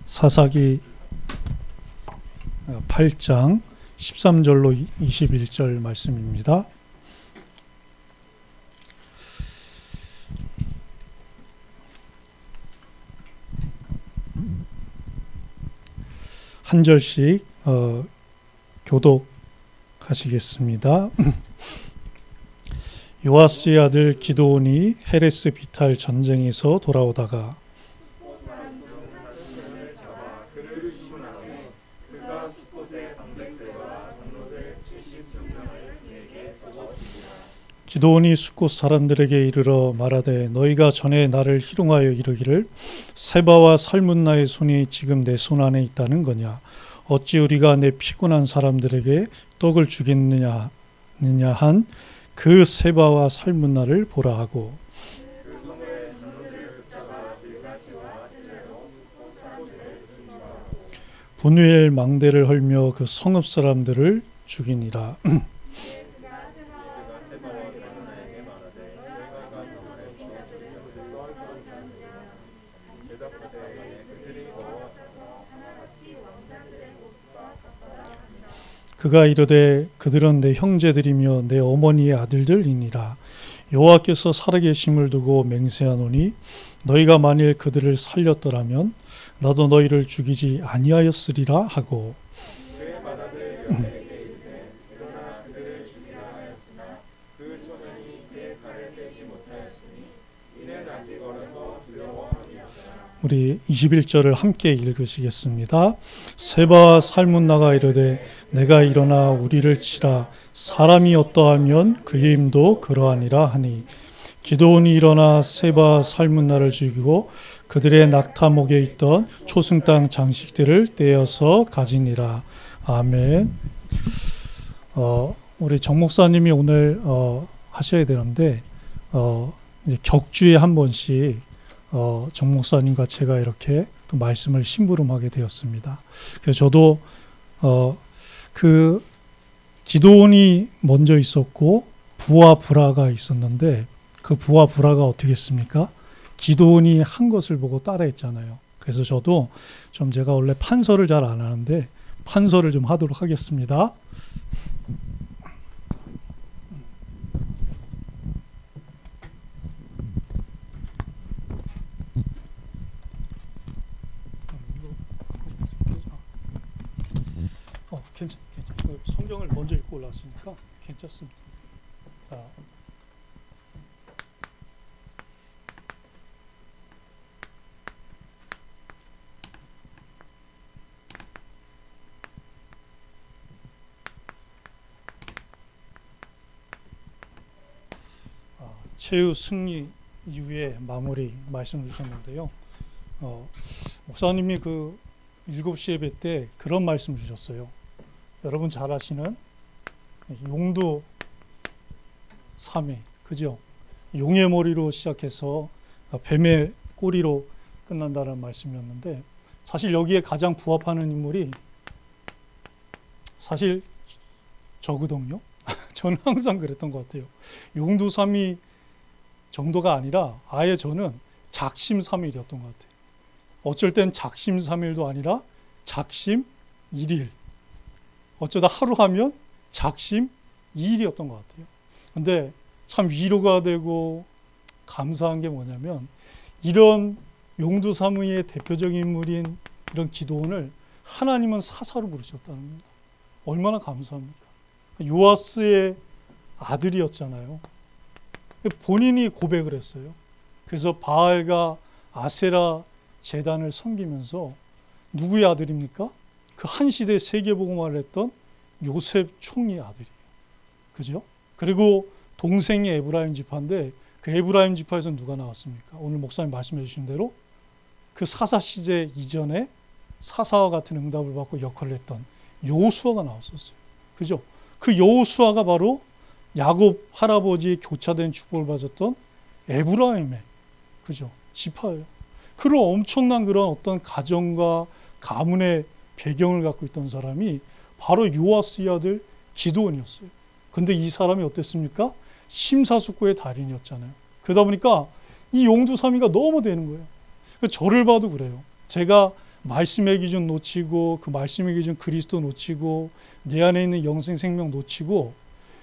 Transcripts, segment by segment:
사사기 8장 13절로 21절 말씀입니다. 한 절씩 교독하시겠습니다. 요아스의 아들 기드온이 헤레스 비탈 전쟁에서 돌아오다가 기드온이 숫곳 사람들에게 이르러 말하되 너희가 전에 나를 희롱하여 이르기를 세바와 살문나의 손이 지금 내 손 안에 있다는 거냐. 어찌 우리가 내 피곤한 사람들에게 떡을 주겠느냐 한 그 세바와 살문나를 보라 하고 분유엘 망대를 헐며 그 성읍 사람들을 죽이니라. 그가 이르되 그들은 내 형제들이며 내 어머니의 아들들이니라. 여호와께서 살아계심을 두고 맹세하노니 너희가 만일 그들을 살렸더라면 나도 너희를 죽이지 아니하였으리라 하고 우리 21절을 함께 읽으시겠습니다. 세바와 살문나가 이르되 내가 일어나 우리를 치라. 사람이 어떠하면 그의 힘도 그러하니라 하니 기드온이 일어나 세바와 살문나를 죽이고 그들의 낙타목에 있던 초승 땅 장식들을 떼어서 가지니라. 아멘. 우리 정 목사님이 오늘 하셔야 되는데 이제 격주에 한 번씩 정 목사님과 제가 이렇게 또 말씀을 심부름하게 되었습니다. 그래서 저도 그 기드온이 먼저 있었고 부와 브라가 있었는데 그 부와 브라가 어떻게 했습니까? 기드온이 한 것을 보고 따라했잖아요. 그래서 저도 좀 제가 원래 판서를 잘 안 하는데 판서를 좀 하도록 하겠습니다. 괜찮. 성경을 먼저 읽고 올라왔으니까 괜찮습니다. 자, 최후 승리 이후에 마무리 말씀 주셨는데요. 목사님이 그 7시 예배 때 그런 말씀 주셨어요. 여러분 잘 아시는 용두 3회, 그죠? 용의 머리로 시작해서 뱀의 꼬리로 끝난다는 말씀이었는데 사실 여기에 가장 부합하는 인물이 사실 저거든요. 저는 항상 그랬던 것 같아요. 용두 3위 정도가 아니라 아예 저는 작심 3일이었던 것 같아요. 어쩔 땐 작심 3일도 아니라 작심 1일. 어쩌다 하루 하면 작심 2일이었던 것 같아요. 근데 참 위로가 되고 감사한 게 뭐냐면 이런 용두 사무의 대표적인 인물인 이런 기드온을 하나님은 사사로 부르셨다는 겁니다. 얼마나 감사합니까? 요아스의 아들이었잖아요. 본인이 고백을 했어요. 그래서 바알과 아세라 제단을 섬기면서 누구의 아들입니까? 그 한 시대 세계복음화를 했던 요셉 총리의 아들이에요. 그죠? 그리고 동생이 에브라임 지파인데 그 에브라임 지파에서 누가 나왔습니까? 오늘 목사님 말씀해 주신 대로 그 사사 시대 이전에 사사와 같은 응답을 받고 역할을 했던 여호수아가 나왔었어요. 그죠? 그 여호수아가 바로 야곱 할아버지의 교차된 축복을 받았던 에브라임의 그죠? 지파예요. 그런 엄청난 그런 어떤 가정과 가문의 배경을 갖고 있던 사람이 바로 요아스의 아들 기드온이었어요. 근데 이 사람이 어땠습니까? 심사숙고의 달인이었잖아요. 그러다 보니까 이 용두사미가 너무 되는 거예요. 저를 봐도 그래요. 제가 말씀의 기준 놓치고 그 말씀의 기준 그리스도 놓치고 내 안에 있는 영생 생명 놓치고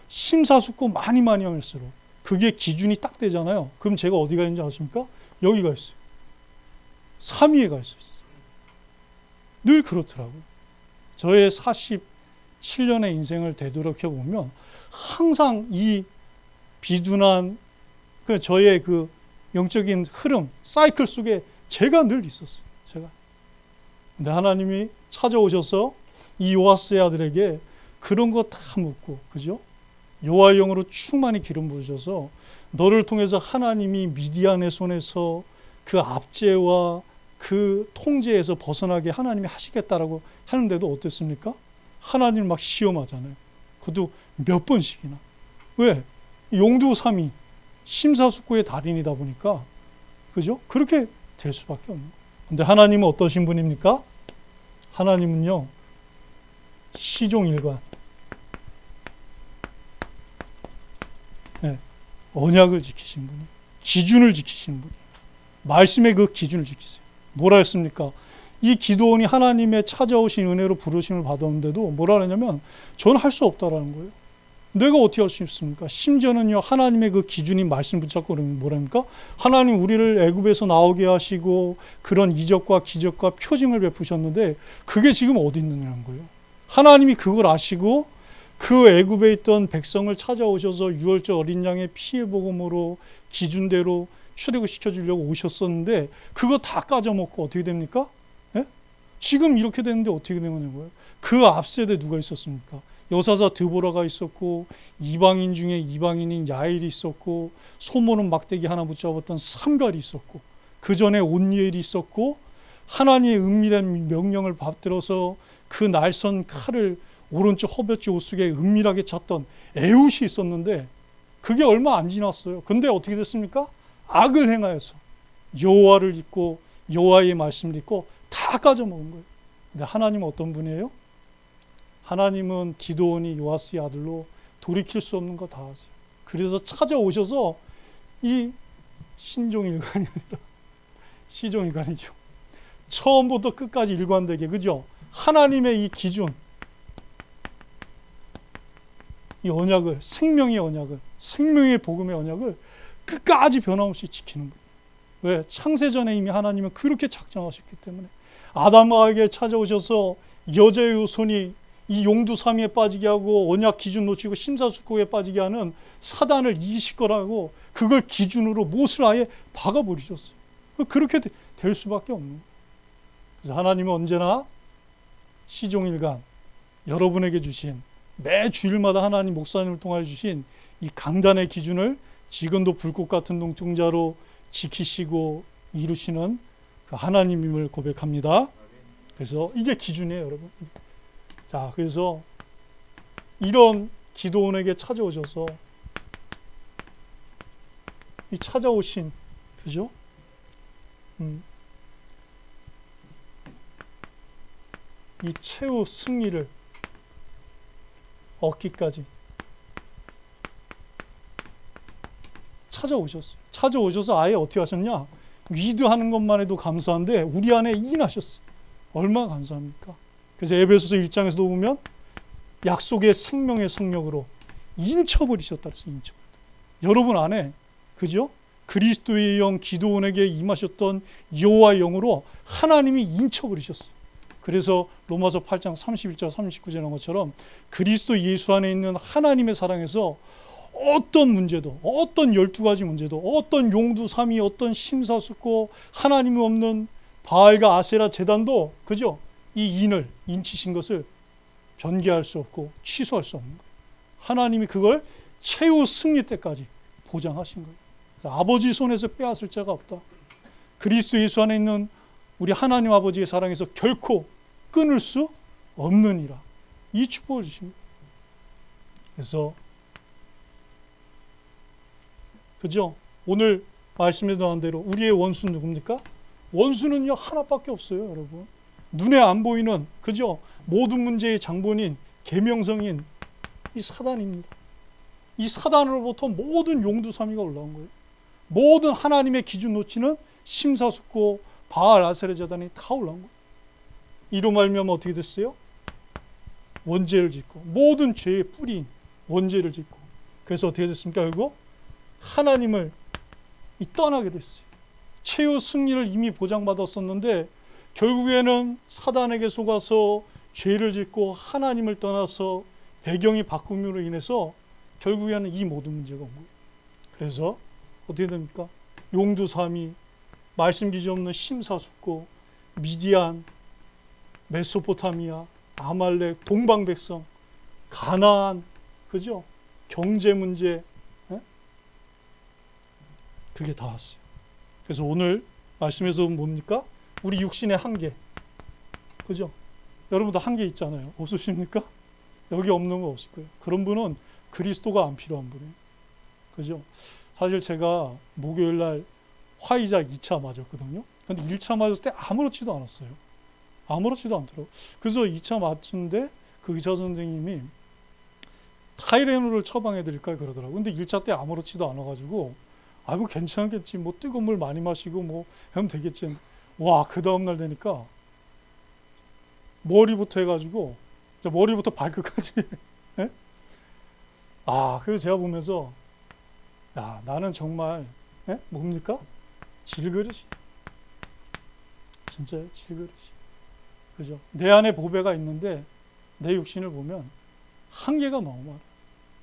심사숙고 많이 할수록 그게 기준이 딱 되잖아요. 그럼 제가 어디가 있는지 아십니까? 여기가 있어요. 3위에 가 있어요. 늘 그렇더라고요. 저의 47년의 인생을 되돌아켜 보면 항상 이 비둔한 저의 그 영적인 흐름, 사이클 속에 제가 늘 있었어요. 제가. 근데 하나님이 찾아오셔서 이 요아스의 아들에게 그런 거 다 묻고, 그죠? 여호와의 영으로 충만히 기름 부으셔서 너를 통해서 하나님이 미디안의 손에서 그 압제와 그 통제에서 벗어나게 하나님이 하시겠다라고 하는데도 어땠습니까? 하나님을 막 시험하잖아요. 그것도 몇 번씩이나. 왜? 용두삼위 심사숙고의 달인이다 보니까, 그죠? 그렇게 될 수밖에 없는 거예요. 근데 하나님은 어떠신 분입니까? 하나님은요, 시종일관, 네, 언약을 지키신 분이, 기준을 지키신 분이, 말씀의 그 기준을 지키세요. 뭐라 했습니까? 이 기도원이 하나님의 찾아오신 은혜로 부르심을 받았는데도 뭐라 하냐면 저는 할 수 없다라는 거예요. 내가 어떻게 할 수 있습니까? 심지어는요, 하나님의 그 기준이 말씀 붙잡고 그러면 뭐랍니까? 하나님 우리를 애굽에서 나오게 하시고 그런 이적과 기적과 표징을 베푸셨는데 그게 지금 어디 있느냐는 거예요. 하나님이 그걸 아시고 그 애굽에 있던 백성을 찾아오셔서 유월절 어린 양의 피의 복음으로 기준대로 출애굽시켜 주려고 오셨었는데 그거 다 까져먹고 어떻게 됩니까? 예? 지금 이렇게 되는데 어떻게 되는 거예요? 그 앞세대 누가 있었습니까? 여사사 드보라가 있었고 이방인 중에 이방인인 야엘이 있었고 소모는 막대기 하나 붙잡았던 삼갈이 있었고 그 전에 온니엘이 있었고 하나님의 은밀한 명령을 받들어서 그 날선 칼을 오른쪽 허벅지 옷속에 은밀하게 찼던 에훗이 있었는데 그게 얼마 안 지났어요. 근데 어떻게 됐습니까? 악을 행하여서 여호와를 잊고 여호와의 말씀을 잊고 다 까져먹은 거예요. 근데 하나님은 어떤 분이에요? 하나님은 기드온이 요아스의 아들로 돌이킬 수 없는 거 다 하세요. 그래서 찾아오셔서 이 신종일관이 아니라 시종일관이죠. 처음부터 끝까지 일관되게, 그죠? 하나님의 이 기준, 이 언약을, 생명의 언약을, 생명의 복음의 언약을 끝까지 변함없이 지키는 거예요. 왜? 창세전에 이미 하나님은 그렇게 작정하셨기 때문에 아담에게 찾아오셔서 여자의 손이 이 용두삼위에 빠지게 하고 언약 기준 놓치고 심사숙고에 빠지게 하는 사단을 이기실 거라고 그걸 기준으로 못을 아예 박아버리셨어요. 그렇게 될 수밖에 없는 거예요. 그래서 하나님은 언제나 시종일관 여러분에게 주신 매 주일마다 하나님 목사님을 통하여 주신 이 강단의 기준을 지금도 불꽃 같은 눈동자로 지키시고 이루시는 그 하나님임을 고백합니다. 그래서 이게 기준이에요, 여러분. 자, 그래서 이런 기도원에게 찾아오셔서 이 찾아오신, 그죠? 이 최후 승리를 얻기까지 찾아오셨어요. 찾아오셔서 아예 어떻게 하셨냐? 위드하는 것만 해도 감사한데 우리 안에 인하셨어요. 얼마나 감사합니까? 그래서 에베소서 1장에서도 보면 약속의 생명의 성령으로 인쳐버리셨다. 인쳐버렸다. 여러분 안에, 그죠? 그리스도의 영 기도원에게 임하셨던 여호와의 영으로 하나님이 인쳐버리셨어요. 그래서 로마서 8장 31절 39절에 나온 것처럼 그리스도 예수 안에 있는 하나님의 사랑에서 어떤 문제도, 어떤 12가지 문제도, 어떤 용두삼위, 어떤 심사숙고, 하나님이 없는 바알과 아세라 제단도, 그죠? 이 인을, 인치신 것을 변개할 수 없고 취소할 수 없는 거예요. 하나님이 그걸 최후 승리 때까지 보장하신 거예요. 아버지 손에서 빼앗을 자가 없다. 그리스도 예수 안에 있는 우리 하나님 아버지의 사랑에서 결코 끊을 수 없느니라. 이 축복을 주십니다. 그래서 그죠? 오늘 말씀에 나온 대로 우리의 원수는 누굽니까? 원수는요 하나밖에 없어요, 여러분. 눈에 안 보이는, 그죠? 모든 문제의 장본인, 계명성인 이 사단입니다. 이 사단으로부터 모든 용두삼위가 올라온 거예요. 모든 하나님의 기준 놓치는 심사숙고 바알 아세라 제단이 다 올라온 거예요. 이로 말미암아 어떻게 됐어요? 원죄를 짓고 모든 죄의 뿌리인 원죄를 짓고 그래서 어떻게 됐습니까? 결국 하나님을 떠나게 됐어요. 최후 승리를 이미 보장받았었는데 결국에는 사단에게 속아서 죄를 짓고 하나님을 떠나서 배경이 바꿈으로 인해서 결국에는 이 모든 문제가 온 거예요. 그래서 어떻게 됩니까? 용두삼이, 말씀 기지 없는 심사숙고, 미디안, 메소포타미아, 아말렉, 동방백성, 가나안, 그죠? 경제 문제, 그게 다 왔어요. 그래서 오늘 말씀에서 뭡니까? 우리 육신의 한계, 그죠? 여러분도 한계 있잖아요. 없으십니까? 여기 없는 거 없을 거예요. 그런 분은 그리스도가 안 필요한 분이에요. 그죠? 사실 제가 목요일 날 화이자 2차 맞았거든요. 근데 1차 맞았을 때 아무렇지도 않았어요. 아무렇지도 않더라고요. 그래서 2차 맞는데 그 의사 선생님이 타이레놀을 처방해 드릴까요? 그러더라고요. 근데 1차 때 아무렇지도 않아가지고 뭐 괜찮겠지. 뭐 뜨거운 물 많이 마시고 뭐 하면 되겠지. 와, 그 다음날 되니까 머리부터 해가지고 머리부터 발끝까지 그래서 제가 보면서 나는 정말 뭡니까? 질그릇이 진짜 질그릇이 그죠? 내 안에 보배가 있는데 내 육신을 보면 한계가 너무 많아.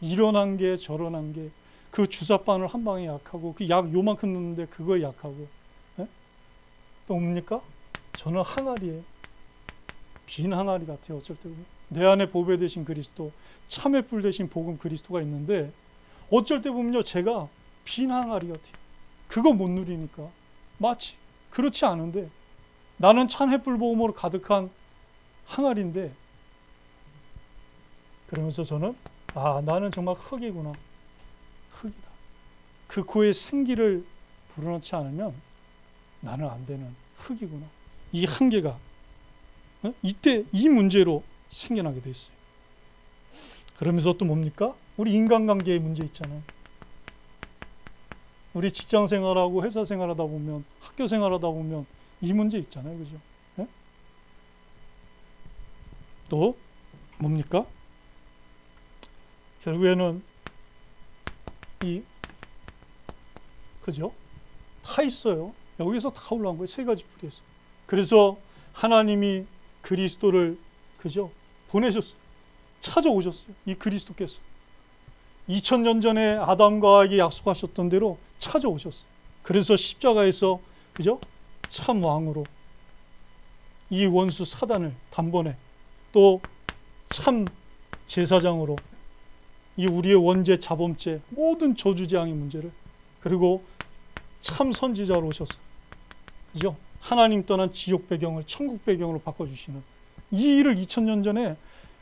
이런 한계 저런 한계 그 주사바늘 한 방에 약하고 그 약 요만큼 넣는데 그거에 약하고 또 뭡니까? 저는 항아리에 빈 항아리 같아요. 어쩔 때 보면 내 안에 보배 되신 그리스도 참외 뿔 되신 복음 그리스도가 있는데 어쩔 때 보면요 제가 빈 항아리 같아요. 그거 못 누리니까 마치 그렇지 않은데 나는 참외뿔 복음으로 가득한 항아리인데 그러면서 저는 나는 정말 흙이구나. 흙이다. 그 코에 생기를 불어넣지 않으면 나는 안 되는 흙이구나. 이 한계가 이때 이 문제로 생겨나게 돼 있어요. 그러면서 또 뭡니까? 우리 인간관계의 문제 있잖아요. 우리 직장 생활하고 회사 생활하다 보면 학교 생활하다 보면 이 문제 있잖아요. 그죠? 또 뭡니까? 결국에는 그죠? 다 있어요. 여기서 다 올라온 거예요. 세 가지 뿌리에서. 그래서 하나님이 그리스도를 그죠? 보내셨어요. 찾아오셨어요. 이 그리스도께서 2000년 전에 아담과 하와에게 약속하셨던 대로 찾아오셨어요. 그래서 십자가에서 그죠? 참 왕으로 이 원수 사단을 단번에 또 참 제사장으로 이 우리의 원죄 자범죄 모든 저주재앙의 문제를 그리고 참 선지자로 오셔서 그죠? 하나님 떠난 지옥 배경을 천국 배경으로 바꿔주시는 이 일을 2000년 전에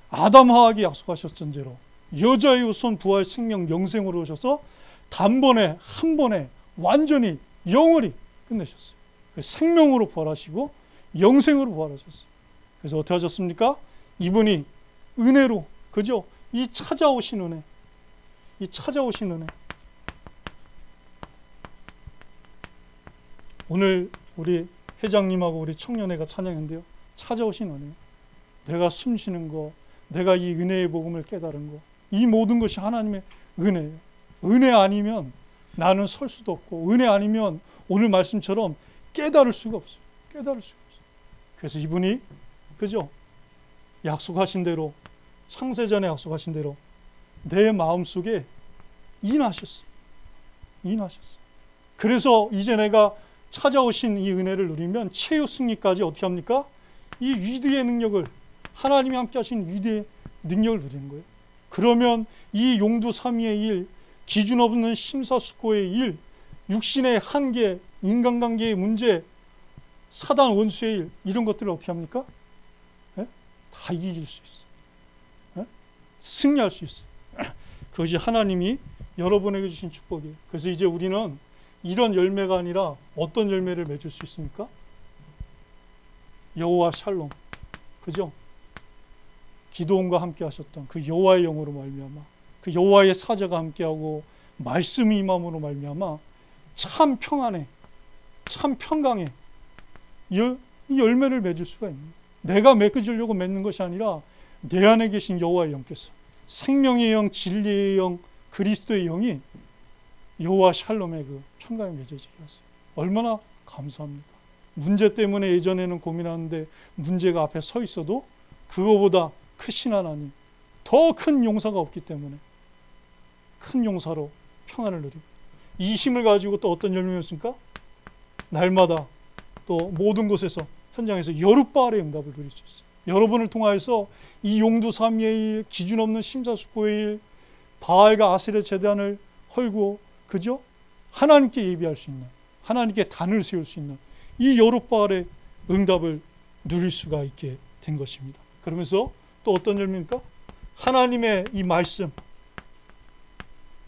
아담 하와에게 약속하셨던 대로 여자의 우선 부활 생명 영생으로 오셔서 단번에 한 번에 완전히 영원히 끝내셨어요. 생명으로 부활하시고 영생으로 부활하셨어요. 그래서 어떻게 하셨습니까? 이분이 은혜로 그죠? 이 찾아오신 은혜 이 찾아오신 은혜 오늘 우리 회장님하고 우리 청년회가 찬양인데요. 찾아오신 은혜 내가 숨쉬는 거 내가 이 은혜의 복음을 깨달은 거 이 모든 것이 하나님의 은혜예요. 은혜 아니면 나는 설 수도 없고 은혜 아니면 오늘 말씀처럼 깨달을 수가 없어요. 깨달을 수가 없어요. 그래서 이분이 그죠? 약속하신 대로 창세전에 약속하신 대로 내 마음속에 인하셨어요. 인하셨어요. 그래서 이제 내가 찾아오신 이 은혜를 누리면 최후 승리까지 어떻게 합니까? 이 위대의 능력을 하나님이 함께 하신 위대의 능력을 누리는 거예요. 그러면 이 용두삼위의 일, 기준 없는 심사숙고의 일, 육신의 한계, 인간관계의 문제, 사단 원수의 일 이런 것들을 어떻게 합니까? 다 이길 수 있어요. 승리할 수 있어요. 그것이 하나님이 여러분에게 주신 축복이에요. 그래서 이제 우리는 이런 열매가 아니라 어떤 열매를 맺을 수 있습니까? 여호와 샬롬, 그죠? 기도원과 함께 하셨던 그 여호와의 영으로 말미암아 그 여호와의 사자가 함께하고 말씀이 임함으로 말미암아 참 평안에 참 평강에 이 열매를 맺을 수가 있는 거예요. 내가 맺어주려고 맺는 것이 아니라 내 안에 계신 여호와의 영께서, 생명의 영, 진리의 영, 그리스도의 영이 여호와 샬롬의 그 평강에 맺어지게 하세요. 얼마나 감사합니까? 문제 때문에 예전에는 고민하는데 문제가 앞에 서 있어도 그거보다 크신 하나님, 더 큰 용사가 없기 때문에 큰 용사로 평안을 누리고, 이 힘을 가지고 또 어떤 열매였습니까? 날마다 또 모든 곳에서, 현장에서 여룻바알의 응답을 누릴 수 있어요. 여러분을 통하여서 이 용두삼위의 일, 기준 없는 심사숙고의 일, 바알과 아셀의 제단을 헐고, 그죠? 하나님께 예비할 수 있는, 하나님께 단을 세울 수 있는 이 여룻바알의 응답을 누릴 수가 있게 된 것입니다. 그러면서 또 어떤 열매입니까? 하나님의 이 말씀,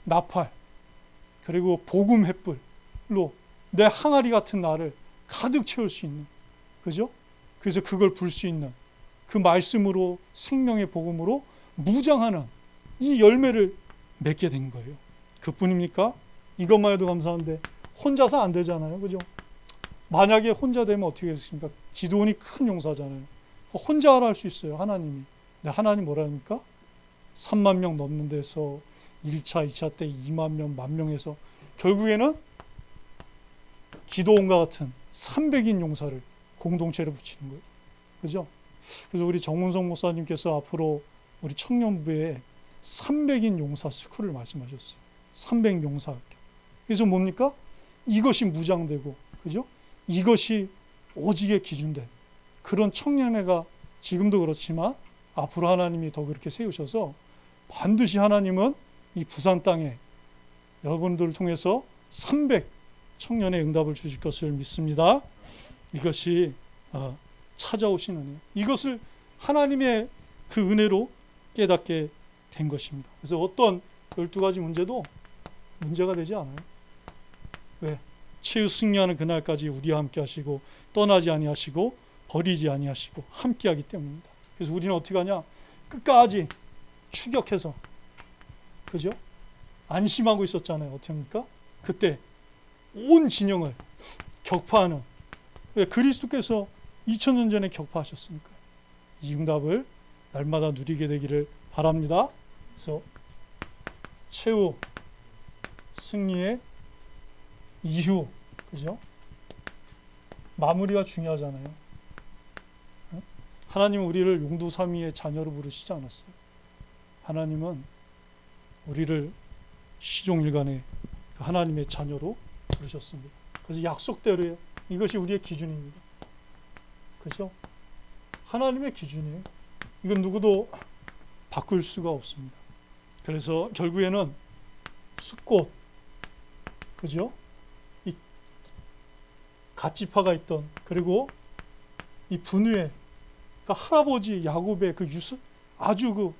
나팔, 그리고 복음 횃불로 내 항아리 같은 나를 가득 채울 수 있는, 그죠? 그래서 그걸 불 수 있는 그 말씀으로, 생명의 복음으로 무장하는 이 열매를 맺게 된 거예요. 그뿐입니까? 이것만 해도 감사한데 혼자서 안 되잖아요, 그죠? 만약에 혼자 되면 어떻게 했습니까? 기도원이 큰 용사잖아요. 혼자 할 수 있어요, 하나님이. 근데 하나님 뭐라 합니까? 3만 명 넘는 데서 1차, 2차 때 2만 명, 1만 명에서 결국에는 기도원과 같은 300인 용사를 공동체로 붙이는 거예요. 그죠? 그래서 우리 정문성 목사님께서 앞으로 우리 청년부에 300인 용사 스쿨을 말씀하셨어요. 300 용사 학교. 그래서 뭡니까? 이것이 무장되고, 그죠? 이것이 오직에 기준된 그런 청년회가 지금도 그렇지만 앞으로 하나님이 더 그렇게 세우셔서 반드시 하나님은 이 부산 땅에 여러분들을 통해서 300 청년의 응답을 주실 것을 믿습니다. 이것이 찾아오신 은혜, 이것을 하나님의 그 은혜로 깨닫게 된 것입니다. 그래서 어떤 12가지 문제도 문제가 되지 않아요. 왜? 최후 승리하는 그날까지 우리와 함께 하시고 떠나지 아니하시고 버리지 아니하시고 함께 하기 때문입니다. 그래서 우리는 어떻게 하냐? 끝까지 추격해서, 그죠? 안심하고 있었잖아요. 어떻게 합니까? 그때 온 진영을 격파하는, 왜? 그리스도께서 2000년 전에 격파하셨으니까 이 응답을 날마다 누리게 되기를 바랍니다. 그래서 최후 승리의 이후, 그죠? 마무리가 중요하잖아요. 하나님은 우리를 용두삼위의 자녀로 부르시지 않았어요. 하나님은 우리를 시종일관의 하나님의 자녀로 부르셨습니다. 그래서 약속대로예요. 이것이 우리의 기준입니다. 그죠? 하나님의 기준이에요. 이건 누구도 바꿀 수가 없습니다. 그래서 결국에는 숫꽃, 그죠? 이 갓지파가 있던, 그리고 이 분유에, 그러니까 할아버지 야곱의 그 유서, 아주 그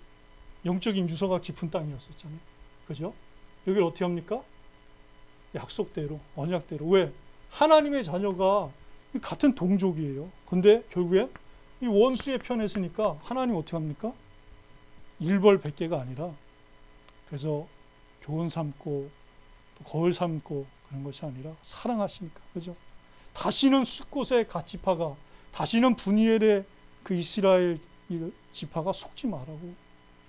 영적인 유서가 깊은 땅이었었잖아요. 그죠? 여기를 어떻게 합니까? 약속대로, 언약대로. 왜? 하나님의 자녀가 같은 동족이에요. 근데 결국에 이 원수의 편에 서니까 하나님 어떻게 합니까? 일벌백계가 아니라, 그래서 교훈 삼고 또 거울 삼고 그런 것이 아니라 사랑하시니까, 그죠? 다시는 숫곳의 갓지파가, 다시는 분이엘의 그 이스라엘 지파가 속지 말라고.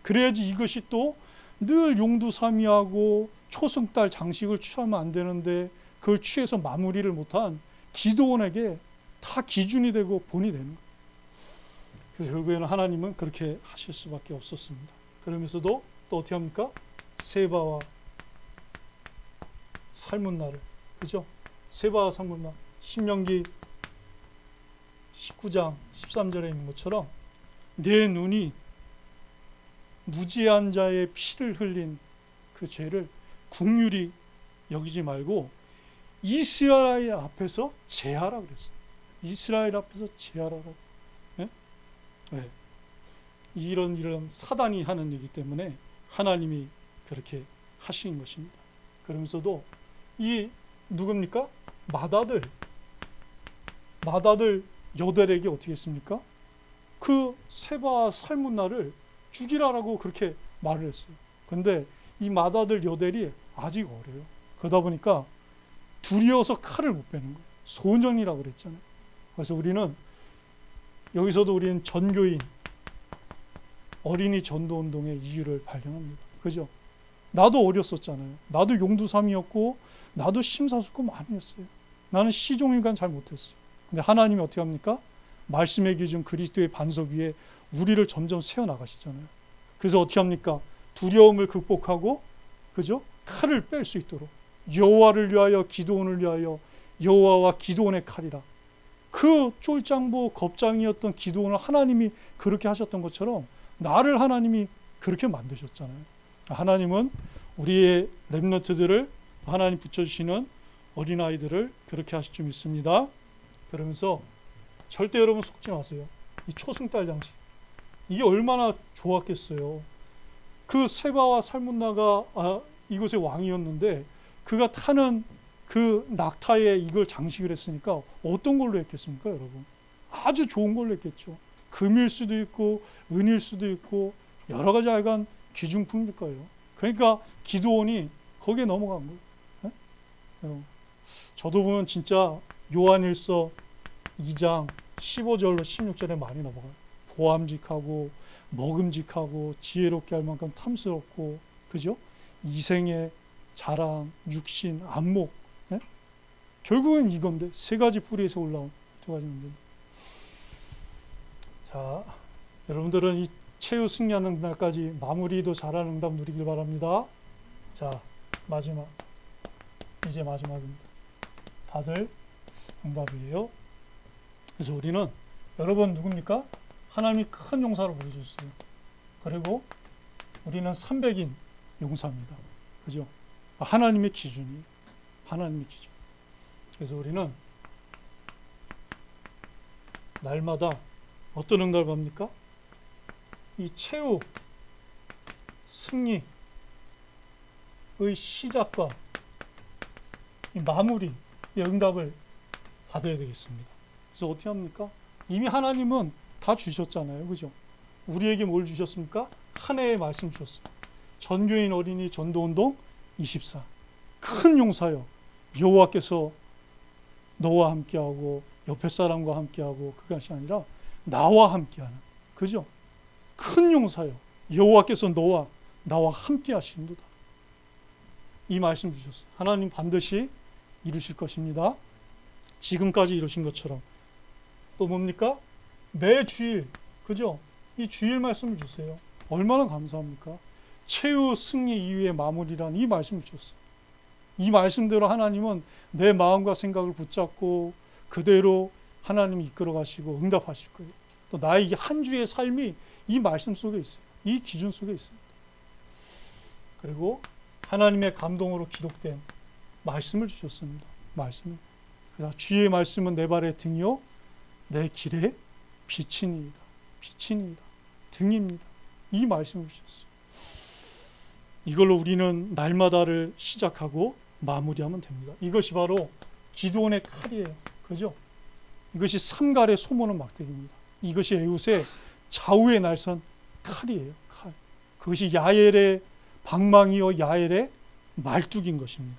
그래야지 이것이 또 늘 용두삼위하고 초승달 장식을 취하면 안 되는데 그걸 취해서 마무리를 못한 기도원에게 다 기준이 되고 본이 되는 거예요. 그래서 결국에는 하나님은 그렇게 하실 수밖에 없었습니다. 그러면서도 또 어떻게 합니까? 세바와 삶은 날을, 그죠? 세바와 삶은 날, 신명기 19장 13절에 있는 것처럼 내 눈이 무지한 자의 피를 흘린 그 죄를 긍휼히 여기지 말고 이스라엘 앞에서 제하라 그랬어요. 이스라엘 앞에서 제하라고. 네? 네. 이런 사단이 하는 일이기 때문에 하나님이 그렇게 하신 것입니다. 그러면서도 이 누굽니까? 맏아들 여델에게 어떻게 했습니까? 그 세바와 삶은 날을 죽이라라고 그렇게 말을 했어요. 그런데 이 맏아들 여델이 아직 어려요. 그러다 보니까 두려워서 칼을 못 빼는 거예요. 소년이라고 그랬잖아요. 그래서 우리는 여기서도 우리는 전교인 어린이 전도운동의 이유를 발견합니다. 그죠? 나도 어렸었잖아요. 나도 용두삼이었고 나도 심사숙고 많이 했어요. 나는 시종일관 잘 못했어요. 근데 하나님이 어떻게 합니까? 말씀의 기준 그리스도의 반석 위에 우리를 점점 세워나가시잖아요. 그래서 어떻게 합니까? 두려움을 극복하고, 그죠? 칼을 뺄 수 있도록 여호와를 위하여 기드온을 위하여 여호와와 기드온의 칼이라. 그 쫄장보 겁장이었던 기드온을 하나님이 그렇게 하셨던 것처럼 나를 하나님이 그렇게 만드셨잖아요. 하나님은 우리의 렘넌트들을 하나님 붙여주시는 어린아이들을 그렇게 하실 줄 믿습니다. 그러면서 절대 여러분 속지 마세요. 이 초승달 장식 이게 얼마나 좋았겠어요. 그 세바와 살문나가 이곳의 왕이었는데 그가 타는 그 낙타에 이걸 장식을 했으니까 어떤 걸로 했겠습니까, 여러분? 아주 좋은 걸로 했겠죠. 금일 수도 있고 은일 수도 있고 여러 가지 하여간 귀중품일 거예요. 그러니까 기드온이 거기에 넘어간 거예요. 네? 저도 보면 진짜 요한일서 2장 15절로 16절에 많이 넘어가요. 보암직하고 먹음직하고 지혜롭게 할 만큼 탐스럽고, 그죠? 이생의 자랑, 육신, 안목. 네? 결국은 이건데 세 가지 뿌리에서 올라온 두 가지 문제. 자, 여러분들은 이 최후 승리하는 날까지 마무리도 잘하는 응답 누리길 바랍니다. 자, 마지막. 이제 마지막입니다. 다들 응답이에요. 그래서 우리는 여러분 누굽니까? 하나님이 큰 용사로 부르셨어요. 그리고 우리는 300인 용사입니다. 그죠? 하나님의 기준이에요. 하나님의 기준. 그래서 우리는 날마다 어떤 응답을 합니까? 이 최후 승리의 시작과 이 마무리의 응답을 받아야 되겠습니다. 그래서 어떻게 합니까? 이미 하나님은 다 주셨잖아요. 그죠? 우리에게 뭘 주셨습니까? 한 해의 말씀 주셨어요. 전교인 어린이 전도운동 24. 큰 용사여, 여호와께서 너와 함께하고 옆에 사람과 함께하고 그것이 아니라 나와 함께하는, 그죠? 큰 용사여, 여호와께서 나와 함께하시는도다. 이 말씀 주셨어요. 하나님 반드시 이루실 것입니다. 지금까지 이루신 것처럼. 또 뭡니까? 매 주일, 그죠? 이 주일 말씀을 주세요. 얼마나 감사합니까? 최후 승리 이후의 마무리란 이 말씀을 주셨어요. 이 말씀대로 하나님은 내 마음과 생각을 붙잡고 그대로 하나님이 이끌어 가시고 응답하실 거예요. 또 나의 한 주의 삶이 이 말씀 속에 있어요. 이 기준 속에 있습니다. 그리고 하나님의 감동으로 기록된 말씀을 주셨습니다. 말씀을. 주의 말씀은 내 발의 등이요 내 길의 빛이니이다. 빛이니이다. 등입니다. 이 말씀을 주셨어요. 이걸로 우리는 날마다를 시작하고 마무리하면 됩니다. 이것이 바로 기드온의 칼이에요. 그죠? 이것이 삼갈의 소모는 막대기입니다. 이것이 에훗의 좌우의 날선 칼이에요. 칼. 그것이 야엘의 방망이요 야엘의 말뚝인 것입니다.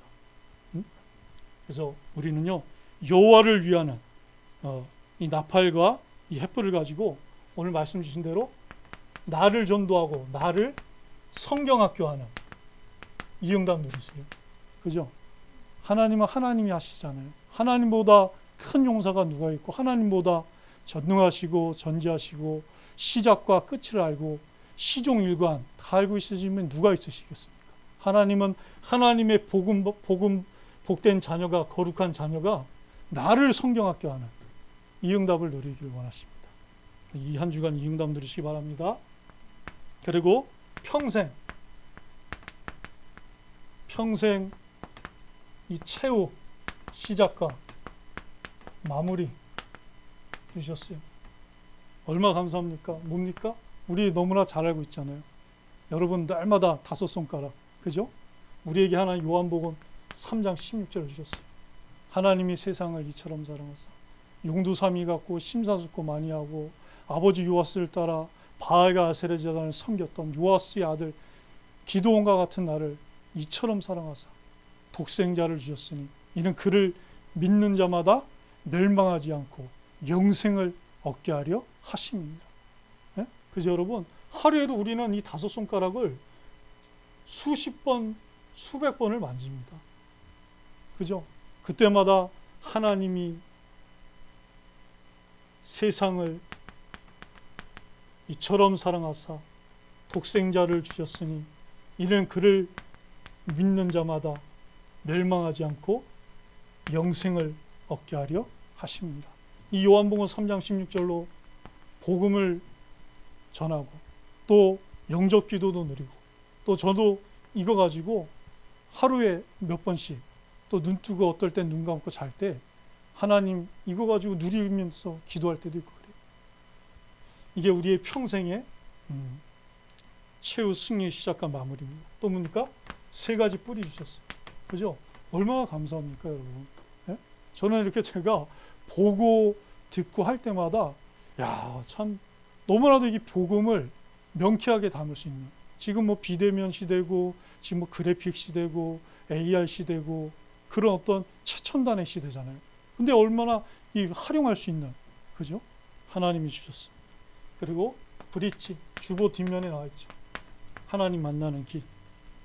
그래서 우리는요 여호와를 위하는 이 나팔과 이 횃불을 가지고 오늘 말씀 주신 대로 나를 전도하고 나를 성경학교하는 이 응답 누리세요. 그죠? 하나님은 하나님이 하시잖아요. 하나님보다 큰 용사가 누가 있고 하나님보다 전능하시고 전지하시고 시작과 끝을 알고 시종일관 다 알고 있으시면 누가 있으시겠습니까? 하나님은 하나님의 복된 자녀가, 거룩한 자녀가 나를 성경학교하는 이 응답을 누리길 원하십니다. 이 한 주간 이 응답 누리시기 바랍니다. 그리고 평생 이 최후 시작과 마무리 주셨어요. 얼마나 감사합니까? 뭡니까? 우리 너무나 잘 알고 있잖아요. 여러분 날마다 5손가락, 그죠? 우리에게 하나님 요한복음 3장 16절을 주셨어요. 하나님이 세상을 이처럼 사랑하사 용두삼이 같고 심사숙고 많이 하고 아버지 요아스를 따라 바알과 아세라 제단을 섬겼던 요아스의 아들 기드온과 같은 나를 이처럼 사랑하사 독생자를 주셨으니 이는 그를 믿는 자마다 멸망하지 않고 영생을 얻게 하려 하심입니다. 예? 그래서 여러분, 하루에도 우리는 이 5손가락을 수십 번, 수백 번을 만집니다. 그죠? 그때마다 하나님이 세상을 이처럼 사랑하사 독생자를 주셨으니 이는 그를 믿는 자마다 멸망하지 않고 영생을 얻게 하려 하십니다. 이 요한복음 3장 16절로 복음을 전하고 또 영접 기도도 누리고 또 저도 이거 가지고 하루에 몇 번씩 또 눈 뜨고 어떨 땐 눈 감고 잘 때 하나님 이거 가지고 누리면서 기도할 때도 있고 그래요. 이게 우리의 평생의 최후 승리의 시작과 마무리입니다. 또 뭡니까? 3가지 뿌리 주셨어요. 그죠? 얼마나 감사합니까, 여러분? 예? 저는 이렇게 제가 보고 듣고 할 때마다 야, 참 너무나도 이 복음을 명쾌하게 담을 수 있는, 지금 뭐 비대면 시대고 지금 뭐 그래픽 시대고 AR 시대고 그런 어떤 최첨단의 시대잖아요. 근데 얼마나 이 활용할 수 있는, 그죠? 하나님이 주셨습니다. 그리고 브릿지 주보 뒷면에 나와 있죠. 하나님 만나는 길.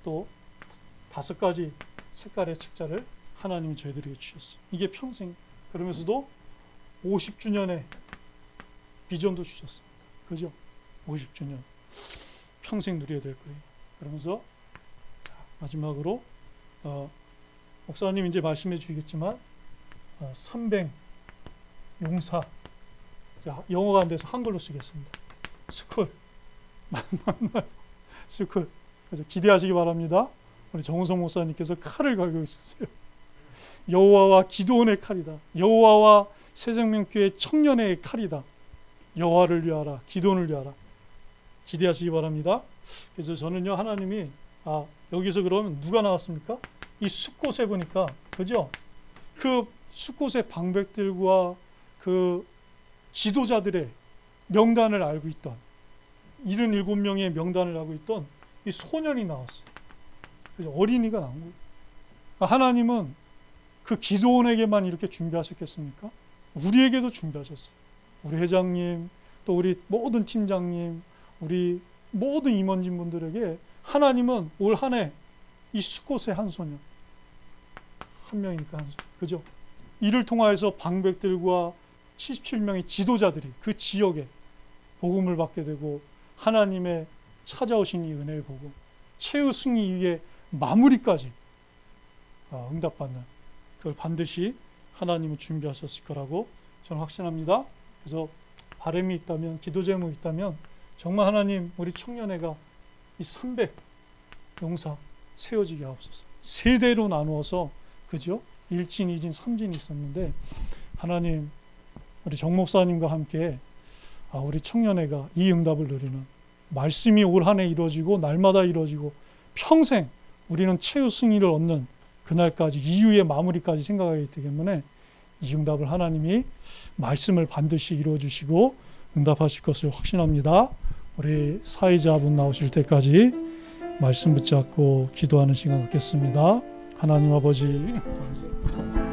또 5가지 색깔의 책자를 하나님이 저희들에게 주셨어요. 이게 평생, 그러면서도 50주년의 비전도 주셨습니다. 그죠? 50주년 평생 누려야 될 거예요. 그러면서 마지막으로 목사님 이제 말씀해 주시겠지만 300 용사, 영어가 안 돼서 한글로 쓰겠습니다. 스쿨 스쿨. 그래서 기대하시기 바랍니다. 우리 정우성 목사님께서 칼을 갈고 있었어요. 여호와와 기도원의 칼이다. 여호와와 새생명교회 청년의 칼이다. 여호와를 위하라, 기도원을 위하라. 기대하시기 바랍니다. 그래서 저는요, 하나님이 여기서 그러면 누가 나왔습니까? 이 숫곳에 보니까, 그죠? 그 숫곳의 방백들과 그 지도자들의 명단을 알고 있던 77명의 명단을 알고 있던 이 소년이 나왔어요. 그죠? 어린이가 나온 거예요. 하나님은 그 기도원에게만 이렇게 준비하셨겠습니까? 우리에게도 준비하셨어요. 우리 회장님, 또 우리 모든 팀장님, 우리 모든 임원진 분들에게 하나님은 올 한 해 이 숫곳의 한 소년, 한 명이니까 한 소년, 그죠? 이를 통하여서 방백들과 77명의 지도자들이 그 지역에 복음을 받게 되고 하나님의 찾아오신 이 은혜의 복음, 최후 승리 위에 마무리까지 응답받는, 그걸 반드시 하나님은 준비하셨을 거라고 저는 확신합니다. 그래서 바람이 있다면, 기도 제목이 있다면 정말 하나님, 우리 청년회가 이 300 용사 세워지게 하옵소서. 세대로 나누어서, 그죠? 1진, 2진, 3진이 있었는데 하나님, 우리 정 목사님과 함께 우리 청년회가 이 응답을 누리는, 말씀이 올 한 해 이루어지고 날마다 이루어지고 평생 우리는 최후 승리를 얻는 그날까지, 이후의 마무리까지 생각하기 때문에 이 응답을 하나님이 말씀을 반드시 이루어 주시고 응답하실 것을 확신합니다. 우리 사회자분 나오실 때까지 말씀 붙잡고 기도하는 시간 갖겠습니다. 하나님 아버지, 감사합니다.